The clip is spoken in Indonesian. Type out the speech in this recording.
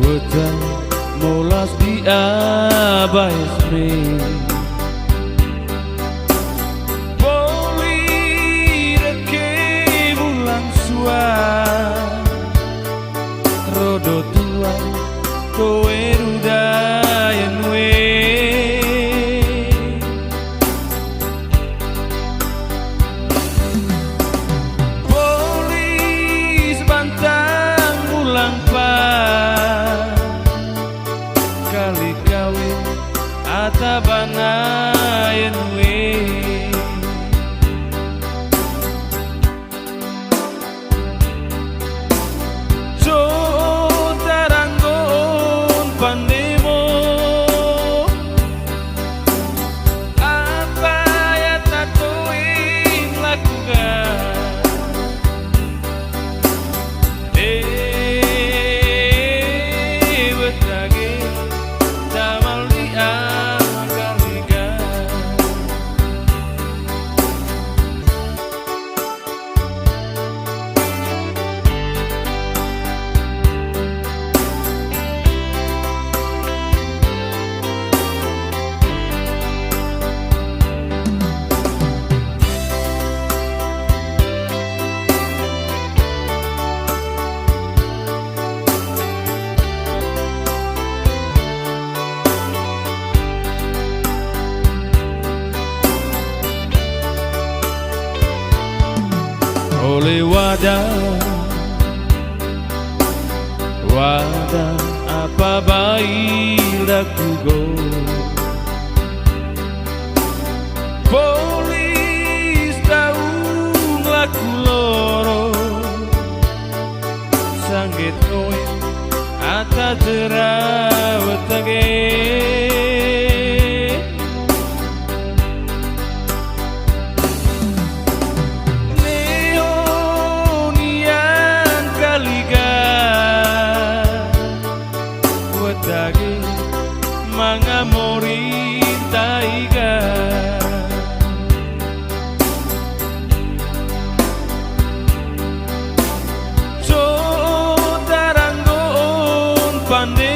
Wetan molas di abai spring Poli reke bulan suar Rodo tua kowe rudayan we Polis bantang ulang kali kawin atabanayan we so taranggon pandemo apa ya tatuin lakukan betagi oleh wadah apa baik aku go polis tahu ngelaku loro sanggit kowe ata jerawat lagi mangamori taiga so taranggon pandai